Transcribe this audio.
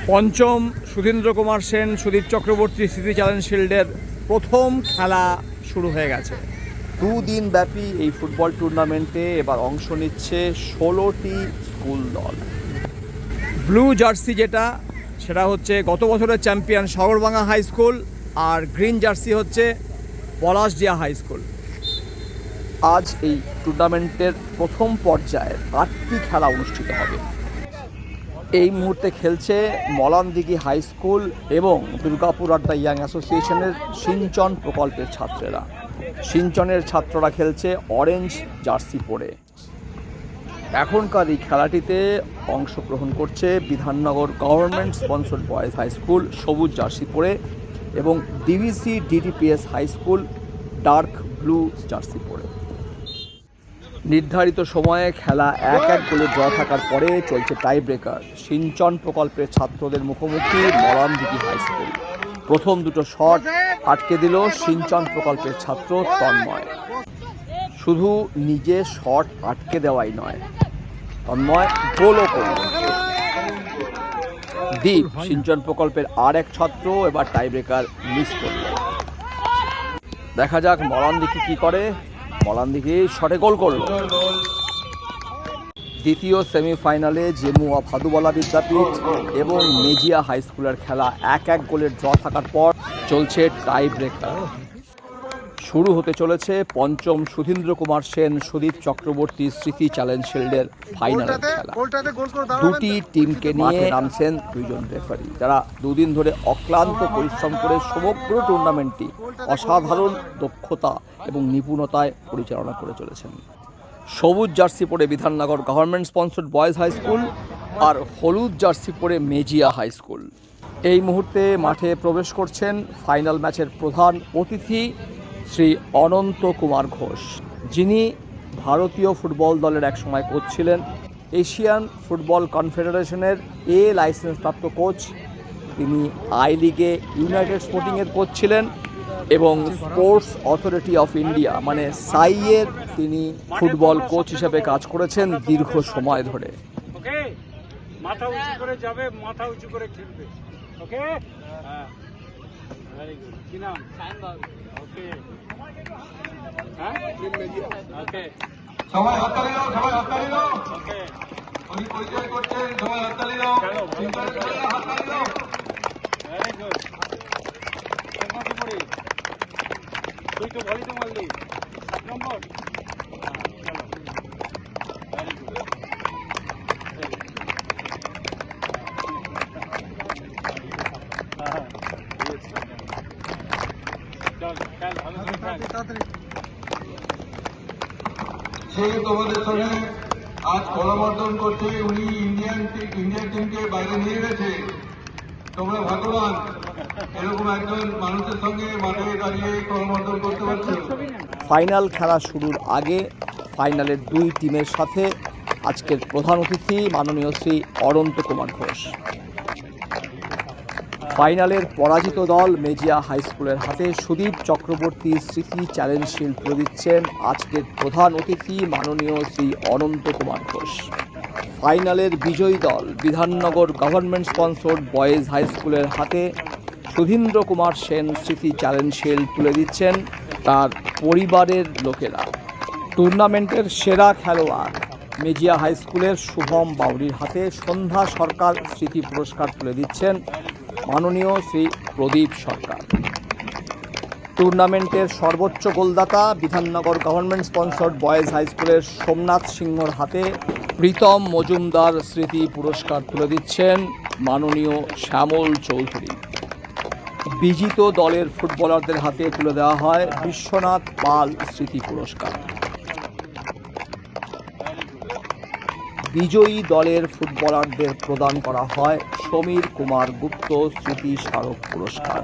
পঞ্চম সুধীন্দ্র কুমার সেন সুদীপ চক্রবর্তী স্মৃতি চ্যালেঞ্জ শিল্ডের প্রথম খেলা শুরু হয়ে গেছে। দুদিন ব্যাপী এই ফুটবল টুর্নামেন্টে এবার অংশ নিচ্ছে 16টি স্কুল দল। ব্লু জার্সি সেটা হচ্ছে গত বছরের চ্যাম্পিয়ন সাগরভাঙা হাই স্কুল, আর গ্রিন জার্সি হচ্ছে পলাশডিয়া হাই স্কুল। আজ এই টুর্নামেন্টের প্রথম পর্যায়ে 8টি খেলা অনুষ্ঠিত হবে। এই মুহূর্তে খেলছে মলানদিঘি হাই স্কুল এবং দুর্গাপুর আড্ডা ইয়াং অ্যাসোসিয়েশনের সিঞ্চন প্রকল্পের ছাত্রেরা। সিঞ্চনের ছাত্ররা খেলছে অরেঞ্জ জার্সি পরে। এখনকার এই খেলাটিতে অংশগ্রহণ করছে Bidhannagar government sponsored boys high school সবুজ জার্সি পরে এবং DVC DTPS high school dark blue jersey পরে। নির্ধারিত সময়ে খেলা 1-1 গোলে ড্র থাকার পরে চলছে টাই ব্রেকার। সিঞ্চন প্রকল্পের ছাত্রদের মুখোমুখি মলানদিঘি হাই স্কুল। প্রথম দুটো শট আটকে দিল সিঞ্চন প্রকল্পের ছাত্র তন্ময়। শুধু নিজে শট আটকে দেওয়াই নয়, তন্ময় গোলও করল। দীপ সিঞ্চন প্রকল্পের আর এক ছাত্র এবার টাই ব্রেকার মিস করল। দেখা যাক মলানদিঘি কি করে। মলানদিঘি শটে গোল করল। দ্বিতীয় সেমিফাইনালে জেমুয়া ভাদুবালা বিদ্যাপীঠ এবং মেজিয়া হাই স্কুলের খেলা 1-1 গোলের ড্র থাকার পর চলছে টাই ব্রেকার। শুরু হতে চলেছে পঞ্চম সুধীন্দ্র কুমার সেন সুদীপ চক্রবর্তী স্মৃতি চ্যালেঞ্জ শিল্ডের ফাইনালের খেলা। দুটি টিমকে নিয়ে নামছেন দুইজন রেফারি, যারা দুদিন ধরে অক্লান্ত পরিশ্রম করে সমগ্র টুর্নামেন্টটি অসাধারণ দক্ষতা এবং নিপুণতায় পরিচালনা করে চলেছেন। সবুজ জার্সি পরে Bidhannagar government sponsored boys high school আর হলুদ জার্সি পরে মেজিয়া হাই স্কুল। এই মুহূর্তে মাঠে প্রবেশ করছেন ফাইনাল ম্যাচের প্রধান অতিথি শ্রী অনন্ত কুমার ঘোষ, যিনি ভারতীয় ফুটবল দলের একসময় কোচ ছিলেন, এশিয়ান ফুটবল কনফেডারেশনের লাইসেন্সপ্রাপ্ত কোচ। তিনি আই লিগে ইউনাইটেড স্পোর্টিংয়ের কোচ ছিলেন এবং স্পোর্টস অথরিটি অফ ইন্ডিয়া মানে সাইয়ের তিনি ফুটবল কোচ হিসেবে কাজ করেছেন দীর্ঘ সময় ধরে। মাথা উঁচু করে যাবে, মাথা উঁচু করে খেলবে। ওকে, ভেরি গুড। কি নাম? ওকে, হ্যাঁ, ওকে, সবাই হাততালি দাও, সবাই হাততালি দাও। ওকে, উনি পরিচয় করছেন, সবাই হাততালি দাও। হাততালি দাও। Very good. কেমন পড়ি? তুই তো বলি তো মারলি 7 নম্বর। চলো, ভেরি গুড। সে তোমাদের সঙ্গে আজ করমর্দন করছে। উনি ইন্ডিয়ান টিমকে বাইরে নিয়ে গেছে। তোমরা ভাগ্যবান, এরকম একজন মানুষের সঙ্গে মাঠে দাঁড়িয়ে করমর্দন করতে পারছো। ফাইনাল খেলা শুরুর আগে ফাইনালের দুই টিমের সাথে আজকের প্রধান অতিথি মাননীয় শ্রী অনন্ত কুমার ঘোষ। ফাইনালের পরাজিত দল মেজিয়া হাই স্কুলের হাতে সুদীপ চক্রবর্তী স্মৃতি চ্যালেঞ্জ শিল্ড তুলে দিচ্ছেন আজকের প্রধান অতিথি মাননীয় শ্রী অনন্ত কুমার ঘোষ। ফাইনালের বিজয়ী দল Bidhannagar government sponsored boys high স্কুলের হাতে সুধীন্দ্র কুমার সেন স্মৃতি চ্যালেঞ্জ শিল্ড তুলে দিচ্ছেন তার পরিবারের লোকেরা। টুর্নামেন্টের সেরা খেলোয়াড় মেজিয়া হাই স্কুলের শুভম বাউরির হাতে সন্ধ্যা সরকার স্মৃতি পুরস্কার তুলে দিচ্ছেন মাননীয় শ্রী প্রদীপ সরকার। টুর্নামেন্টের সর্বোচ্চ গোলদাতা Bidhannagar government sponsored boys high স্কুলের সোমনাথ সিংহর হাতে প্রীতম মজুমদার স্মৃতি পুরস্কার তুলে দিচ্ছেন মাননীয় শ্যামল চৌধুরী। বিজিত দলের ফুটবলারদের হাতে তুলে দেওয়া হয় বিশ্বনাথ পাল স্মৃতি পুরস্কার। বিজয়ী দলের ফুটবলারদের প্রদান করা হয় সমীর কুমার গুপ্ত স্মৃতি স্মারক পুরস্কার।